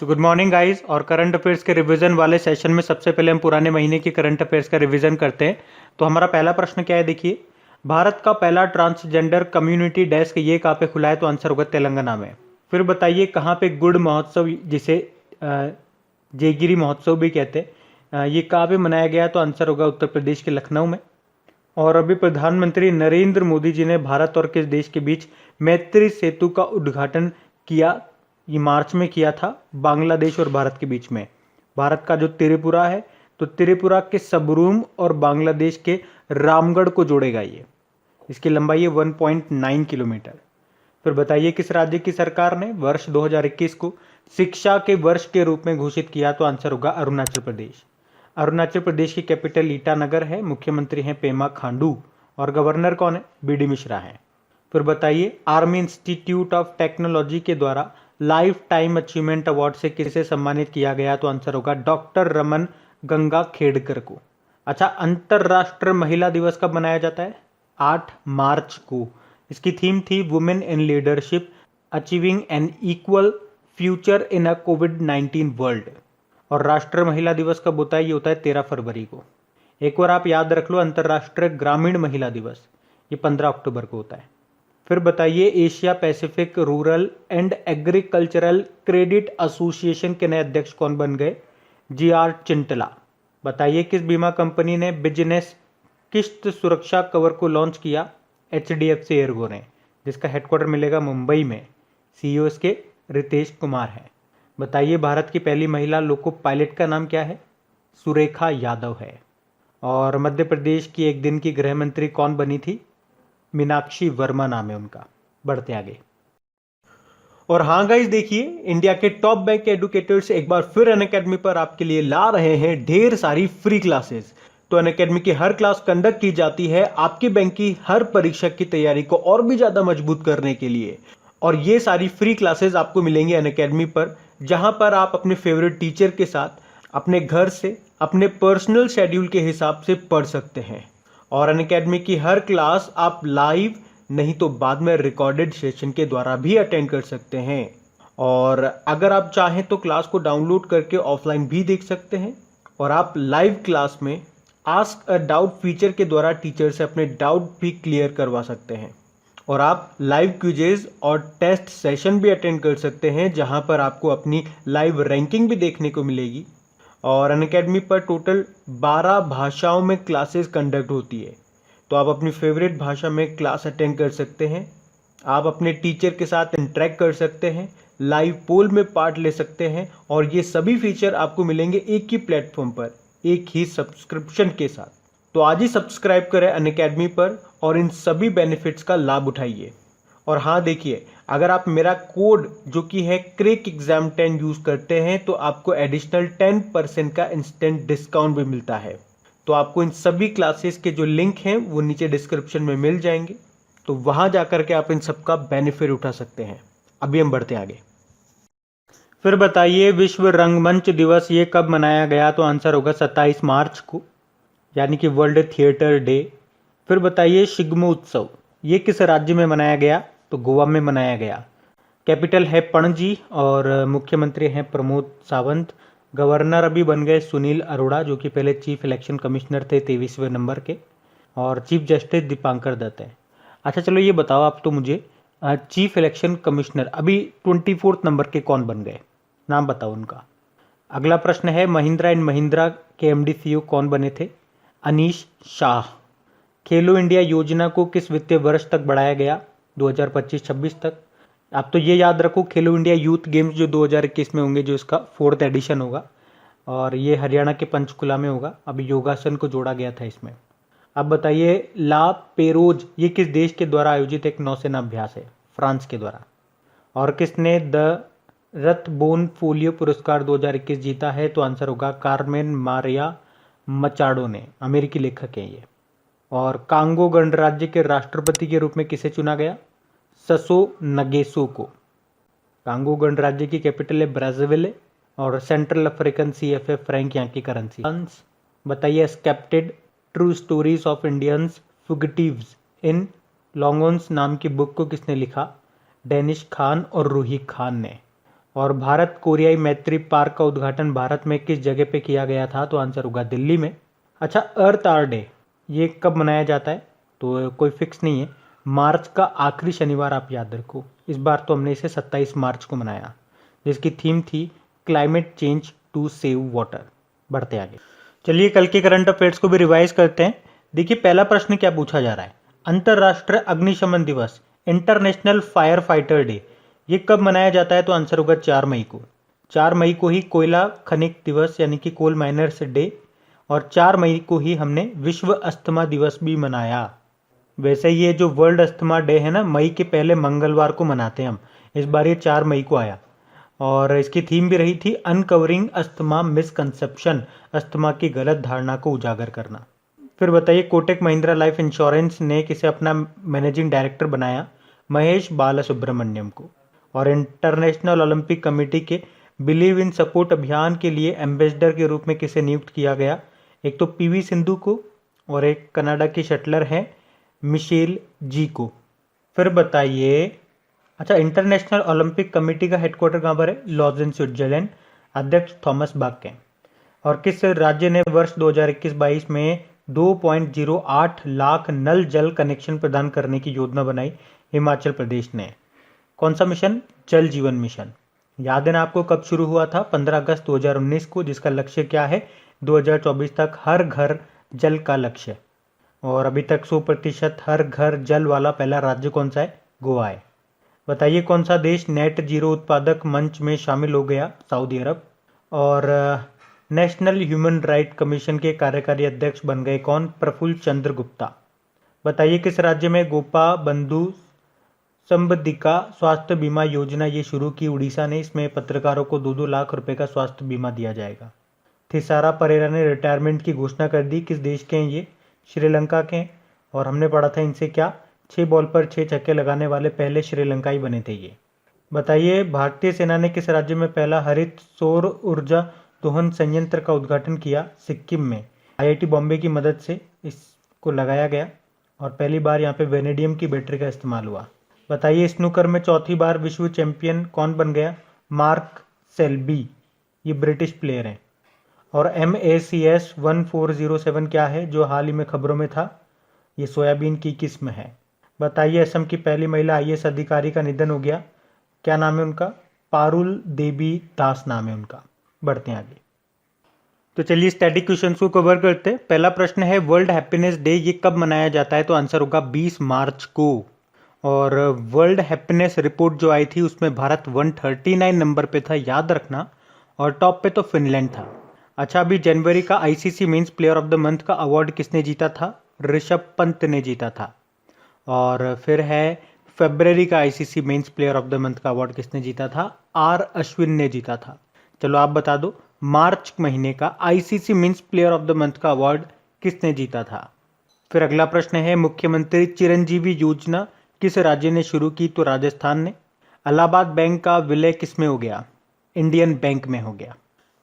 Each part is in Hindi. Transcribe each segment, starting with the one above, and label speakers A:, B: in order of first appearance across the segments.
A: तो गुड मॉर्निंग गाइस। और करंट अफेयर्स के रिवीजन वाले सेशन में सबसे पहले हम पुराने महीने की करंट अफेयर्स का रिवीजन करते हैं। तो हमारा पहला प्रश्न क्या है, देखिए, भारत का पहला ट्रांसजेंडर कम्युनिटी डेस्क ये कहाँ पे खुला है? तो आंसर होगा तेलंगाना में। फिर बताइए कहाँ पे गुड़ महोत्सव, जिसे जयगिरी महोत्सव भी कहते हैं, ये कहाँ पे मनाया गया? तो आंसर होगा उत्तर प्रदेश के लखनऊ में। और अभी प्रधानमंत्री नरेंद्र मोदी जी ने भारत और किस देश के बीच मैत्री सेतु का उद्घाटन किया? ये मार्च में किया था, बांग्लादेश और भारत के बीच में। भारत का जो त्रिपुरा है, तो त्रिपुरा के सबरूम और बांग्लादेश के रामगढ़ को जोड़ेगा ये। इसकी लंबाई है 1.9 किलोमीटर। फिर बताइए किस राज्य की सरकार ने वर्ष 2021 को शिक्षा के वर्ष के रूप में घोषित किया? तो आंसर होगा अरुणाचल प्रदेश। अरुणाचल प्रदेश की कैपिटल ईटानगर है, मुख्यमंत्री हैं पेमा खांडू और गवर्नर कौन है? बीडी मिश्रा हैं। फिर बताइए आर्मी इंस्टीट्यूट ऑफ टेक्नोलॉजी के द्वारा लाइफ टाइम अचीवमेंट अवार्ड से किसे सम्मानित किया गया? तो आंसर होगा डॉक्टर रमन गंगा खेड़कर को। अच्छा, अंतरराष्ट्रीय महिला दिवस कब मनाया जाता है? 8 मार्च को। इसकी थीम थी women in leadership achieving an equal future in a कोविड-19 वर्ल्ड। और राष्ट्रीय महिला दिवस कब होता है? ये होता है 13 फरवरी को। एक बार आप याद रख लो, अंतर्राष्ट्रीय ग्रामीण महिला दिवस ये 15 अक्टूबर को होता है। फिर बताइए Asia Pacific rural and agricultural credit association के नए अध्यक्ष कौन बन गए? GR चिंटला। बताइए किस बीमा कंपनी ने बिजनेस किश्त सुरक्षा कवर को लॉन्च किया? HDFC एर्गो ने, जिसका हेडक्वार्टर मिलेगा मुंबई में। CEO इसके रितेश कुमार हैं। बताइए भारत की पहली महिला लोको पायलट का नाम क्या है? सुरेखा यादव है। और मध्य प्रदेश की एक दिन की गृह मंत्री कौन बनी थी? मीनाक्षी वर्मा नाम है उनका। बढ़ते आगे। और हाँ गाइस, देखिए इंडिया के टॉप बैंक एडुकेटर्स एक बार फिर अनअकैडमी पर आपके लिए ला रहे हैं ढेर सारी फ्री क्लासेस। तो अनअकैडमी की हर क्लास कंडक्ट की जाती है आपके बैंक की हर परीक्षा की तैयारी को और भी ज्यादा मजबूत करने के लिए। और ये सारी फ्री क्लासेस आपको मिलेंगे अनअकैडमी पर, जहां पर आप अपने फेवरेट टीचर के साथ अपने घर से अपने पर्सनल शेड्यूल के हिसाब से पढ़ सकते हैं। और अनअकैडमी की हर क्लास आप लाइव नहीं तो बाद में रिकॉर्डेड सेशन के द्वारा भी अटेंड कर सकते हैं। और अगर आप चाहें तो क्लास को डाउनलोड करके ऑफलाइन भी देख सकते हैं। और आप लाइव क्लास में आस्क अ डाउट फीचर के द्वारा टीचर से अपने डाउट भी क्लियर करवा सकते हैं। और आप लाइव क्विजेज और टेस्ट सेशन भी अटेंड कर सकते हैं, जहां पर आपको अपनी लाइव रैंकिंग भी देखने को मिलेगी। और अनअकैडमी पर टोटल 12 भाषाओं में क्लासेस कंडक्ट होती है। तो आप अपनी फेवरेट भाषा में क्लास अटेंड कर सकते हैं। आप अपने टीचर के साथ इंटरेक्ट कर सकते हैं, लाइव पोल में पार्ट ले सकते हैं। और ये सभी फीचर आपको मिलेंगे एक ही प्लेटफॉर्म पर, एक ही सब्सक्रिप्शन के साथ। तो आज ही सब्सक्राइब करें अनअकैडमी पर और इन सभी बेनिफिट्स का लाभ उठाइए। और हाँ देखिए, अगर आप मेरा कोड जो कि है क्रेक एग्जाम 10 यूज करते हैं तो आपको एडिशनल 10% का इंस्टेंट डिस्काउंट भी मिलता है। तो आपको इन सभी क्लासेस के जो लिंक हैं वो नीचे डिस्क्रिप्शन में मिल जाएंगे, तो वहां जाकर के आप इन सबका बेनिफिट उठा सकते हैं। अभी हम बढ़ते आगे। फिर बताइए विश्व रंगमंच दिवस ये कब मनाया गया? तो आंसर होगा 27 मार्च को, यानी कि वर्ल्ड थिएटर डे। फिर बताइए शिग्मो उत्सव ये किस राज्य में मनाया गया? तो गोवा में मनाया गया। कैपिटल है पणजी और मुख्यमंत्री हैं प्रमोद सावंत। गवर्नर अभी बन गए सुनील अरोड़ा, जो कि पहले चीफ इलेक्शन कमिश्नर थे 23वें नंबर के। और चीफ जस्टिस दीपांकर दत्त हैं। अच्छा चलो ये बताओ आप तो मुझे, चीफ इलेक्शन कमिश्नर अभी 24 नंबर के कौन बन गए? नाम बताओ उनका। अगला प्रश्न है महिंद्रा एंड महिंद्रा के MD CEO कौन बने थे? अनीश शाह। खेलो इंडिया योजना को किस वित्तीय वर्ष तक बढ़ाया गया? 2025-26 तक। आप तो ये याद रखो, खेलो इंडिया यूथ गेम्स जो 2021 में होंगे, जो इसका 4th एडिशन होगा, और ये हरियाणा के पंचकुला में होगा। अभी योगासन को जोड़ा गया था इसमें। अब बताइए ला पेरोज ये किस देश के द्वारा आयोजित एक नौसेना अभ्यास है? फ्रांस के द्वारा। और किसने द रथबोन फोलियो पुरस्कार 2021 जीता है? तो आंसर होगा कार्मेन मारिया मचाडो ने, अमेरिकी लेखक हैं ये। और कांगो गणराज्य के राष्ट्रपति के रूप में किसे चुना गया? ससो नगेसो को। कांगो गणराज्य की कैपिटल है ब्राज़ील और सेंट्रल अफ्रीकन CFA फ्रैंक यहाँ की करेंसी। बताइए स्केप्टेड ट्रू स्टोरीज ऑफ इंडियंस फुगिटिव्स इन लॉन्गॉन्स नाम की बुक को किसने लिखा? डेनिश खान और रूही खान ने। और भारत कोरियाई मैत्री पार्क का उद्घाटन भारत में किस जगह पे किया गया था? तो आंसर होगा दिल्ली में। अच्छा, अर्थ आवर डे ये कब मनाया जाता है? तो कोई फिक्स नहीं है, मार्च का आखिरी शनिवार आप याद रखो। इस बार तो हमने इसे 27 मार्च को मनाया, जिसकी थीम थी climate change to save water. बढ़ते आगे, चलिए कल के करंट अफेयर्स को भी रिवाइज करते हैं। देखिए पहला प्रश्न क्या पूछा जा रहा है, अंतर्राष्ट्रीय अग्निशमन दिवस इंटरनेशनल फायर फाइटर डे ये कब मनाया जाता है? तो आंसर होगा 4 मई को। 4 मई को ही कोयला खनिक दिवस यानी कि कोल माइनर्स डे, और 4 मई को ही हमने विश्व अस्थमा दिवस भी मनाया। वैसे ये जो वर्ल्ड अस्थमा डे है ना, मई के पहले मंगलवार को मनाते हैं हम, इस बार ये 4 मई को आया। और इसकी थीम भी रही थी अनकवरिंग अस्थमा मिसकंसेप्शन, अस्थमा की गलत धारणा को उजागर करना। फिर बताइए कोटक महिंद्रा लाइफ इंश्योरेंस ने किसे अपना मैनेजिंग डायरेक्टर बनाया? महेश बालासुब्रमण्यम को। और इंटरनेशनल ओलंपिक कमेटी के बिलीव इन सपोर्ट अभियान के लिए एम्बेसडर के रूप में किसे नियुक्त किया गया? एक तो पीवी सिंधु को, और एक कनाडा की शटलर है मिशेल जी को। फिर बताइए, अच्छा इंटरनेशनल ओलंपिक कमेटी का हेडक्वार्टर कहाँ पर है? लॉज़न स्विट्जरलैंड। अध्यक्ष थॉमस बाक हैं। और किस राज्य ने वर्ष 2021-22 में 2.08 लाख नल जल कनेक्शन प्रदान करने की योजना बनाई? हिमाचल प्रदेश ने। कौन सा मिशन? जल जीवन मिशन। याद है ना आपको कब शुरू हुआ था? 15 अगस्त 2019 को, जिसका लक्ष्य क्या है? 2024 तक हर घर जल का लक्ष्य। और अभी तक 100% हर घर जल वाला पहला राज्य कौन सा है? गोवा है। बताइए कौन सा देश नेट जीरो उत्पादक मंच में शामिल हो गया? सऊदी अरब। और नेशनल ह्यूमन राइट कमीशन के कार्यकारी अध्यक्ष बन गए कौन? प्रफुल्ल चंद्र गुप्ता। बताइए किस राज्य में गोपा बंधु संबंधिका स्वास्थ्य बीमा योजना ये शुरू की? उड़ीसा ने। इसमें पत्रकारों को 2-2 लाख रुपए का स्वास्थ्य बीमा दिया जाएगा। थिसारा परेरा ने रिटायरमेंट की घोषणा कर दी। किस देश के हैं ये? श्रीलंका के हैं। और हमने पढ़ा था इनसे क्या, 6 बॉल पर 6 छक्के लगाने वाले पहले श्रीलंकाई बने थे ये। बताइए भारतीय सेना ने किस राज्य में पहला हरित सौर ऊर्जा दोहन संयंत्र का उद्घाटन किया? सिक्किम में। आईआईटी बॉम्बे की मदद से इसको लगाया गया, और पहली बार यहाँ पे वेनेडियम की बैटरी का इस्तेमाल हुआ। बताइए स्नूकर में चौथी बार विश्व चैंपियन कौन बन गया? मार्क सेल्बी, ये ब्रिटिश प्लेयर हैं। और MACS 1407 क्या है जो हाल ही में खबरों में था? ये सोयाबीन की किस्म है। बताइए असम की पहली महिला IAS अधिकारी का निधन हो गया, क्या नाम है उनका? पारुल देवी दास नाम है उनका। बढ़ते हैं आगे, तो चलिए स्टैटिक क्वेश्चंस को कवर करते हैं। पहला प्रश्न है वर्ल्ड हैप्पीनेस डे ये कब मनाया जाता है? तो आंसर होगा 20 मार्च को। और वर्ल्ड हैप्पीनेस रिपोर्ट जो आई थी उसमें भारत 139 नंबर पे था, याद रखना। और टॉप पे तो फिनलैंड था। अच्छा, अभी जनवरी का ICC men's player of the month का अवार्ड किसने जीता था? ऋषभ पंत ने जीता था। और फिर है फरवरी का ICC men's player of the month का अवार्ड किसने जीता था? R अश्विन ने जीता था। चलो आप बता दो, मार्च महीने का ICC men's player of the month का अवार्ड किसने जीता था? फिर अगला प्रश्न है मुख्यमंत्री चिरंजीवी योजना किस राज्य ने शुरू की? तो राजस्थान ने। इलाहाबाद बैंक का विलय किस में हो गया? इंडियन बैंक में हो गया।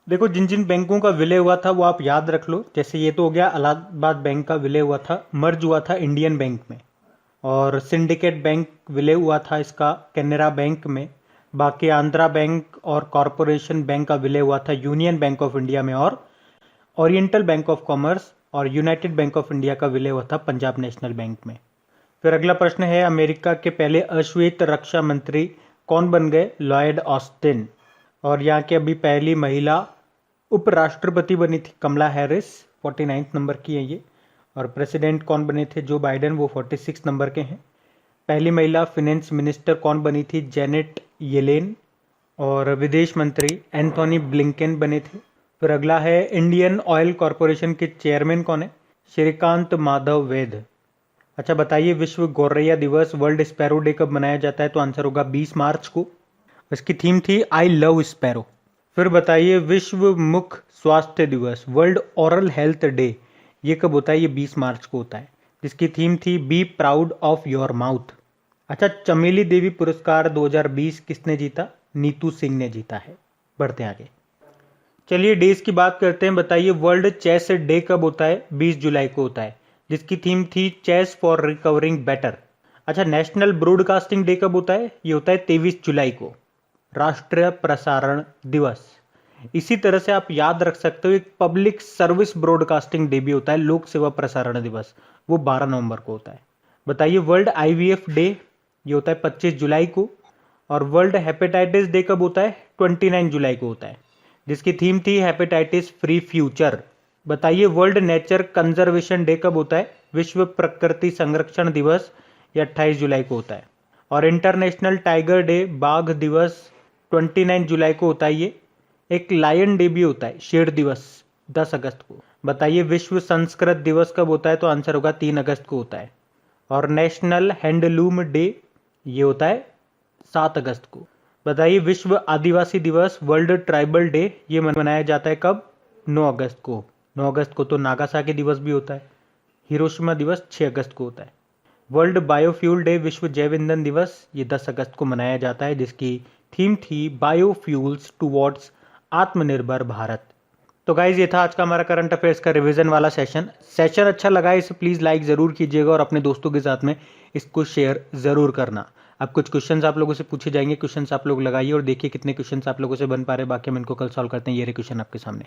A: देखो जिन जिन बैंकों का विलय हुआ था वो आप याद रख लो। जैसे ये तो हो गया इलाहाबाद बैंक का विलय हुआ था, मर्ज हुआ था इंडियन बैंक में। और सिंडिकेट बैंक विलय हुआ था इसका कैनरा बैंक में। बाकी आंध्रा बैंक और कॉरपोरेशन बैंक का विलय हुआ था यूनियन बैंक ऑफ इंडिया में। और ओरिएंटल बैंक ऑफ कॉमर्स और यूनाइटेड बैंक ऑफ इंडिया का विलय हुआ था पंजाब नेशनल बैंक में। फिर अगला प्रश्न है अमेरिका के पहले अश्वेत रक्षा मंत्री कौन बन गए? Lloyd Austin. और यहाँ के अभी पहली महिला उपराष्ट्रपति बनी थी कमला हैरिस, 49 नंबर की है ये। और प्रेसिडेंट कौन बने थे? जो बाइडेन, वो 46 नंबर के हैं। पहली महिला फाइनेंस मिनिस्टर कौन बनी थी? Janet Yellen. और विदेश मंत्री एंथोनी ब्लिंकन बने थे। फिर अगला है इंडियन ऑयल कॉरपोरेशन के चेयरमैन कौन है? श्रीकांत माधव वैद। अच्छा बताइए विश्व गौरैया दिवस वर्ल्ड स्पैरो डे कब मनाया जाता है? तो आंसर होगा 20 मार्च को। इसकी थीम थी आई लव स्पैरो। फिर बताइए विश्व मुख स्वास्थ्य दिवस वर्ल्ड ओरल हेल्थ डे ये कब होता है? ये 20 मार्च को होता है, जिसकी थीम थी be proud of your mouth. अच्छा, चमेली देवी पुरस्कार 2020 किसने जीता? नीतू सिंह ने जीता है। बढ़ते हैं आगे, चलिए डेज की बात करते हैं। बताइए वर्ल्ड चेस डे कब होता है? 20 जुलाई को होता है, जिसकी थीम थी चेस फॉर रिकवरिंग बेटर। अच्छा, नेशनल ब्रॉडकास्टिंग डे कब होता है? ये होता है 23 जुलाई को। राष्ट्रीय प्रसारण दिवस। इसी तरह से आप याद रख सकते हो एक पब्लिक सर्विस ब्रॉडकास्टिंग डे भी होता है, लोक सेवा प्रसारण दिवस, वो 12 नवंबर को होता है। बताइए वर्ल्ड आईवीएफ डे, ये होता है 25 जुलाई को। और वर्ल्ड हेपेटाइटिस डे कब होता है? 29 जुलाई को होता है, जिसकी थीम थी हेपेटाइटिस फ्री फ्यूचर। बताइए वर्ल्ड नेचर कंजर्वेशन डे कब होता है? विश्व प्रकृति संरक्षण दिवस, ये 28 जुलाई को होता है। और इंटरनेशनल टाइगर डे, बाघ दिवस, 29 जुलाई को होता है। ये एक लायन डे भी होता है, शेर दिवस, 10 अगस्त को। बताइए विश्व संस्कृत दिवस कब होता है? तो आंसर होगा 3 अगस्त को होता है। और नेशनल हैंडलूम डे, ये होता है 7 अगस्त को। बताइए विश्व आदिवासी दिवस, वर्ल्ड ट्राइबल डे, ये मनाया जाता है कब? 9 अगस्त को। 9 अगस्त को तो नागासाकी दिवस भी होता है। हिरोशिमा दिवस 6 अगस्त को होता है। वर्ल्ड बायोफ्यूल डे, विश्व जैव ईंधन दिवस, ये 10 अगस्त को मनाया जाता है, जिसकी थीम थी बायोफ्यूल्स टुवर्ड्स आत्मनिर्भर भारत। तो गाइज ये था आज का हमारा करंट अफेयर्स का रिवीजन वाला सेशन अच्छा लगा इसे प्लीज़ लाइक ज़रूर कीजिएगा और अपने दोस्तों के साथ में इसको शेयर ज़रूर करना। अब कुछ क्वेश्चंस आप लोगों से पूछे जाएंगे, क्वेश्चंस आप लोग लगाइए और देखिए कितने क्वेश्चंस आप लोगों से बन पा रहे हैं। बाकी हम इनको कल सॉल्व करते हैं। ये रहे क्वेश्चन आपके सामने।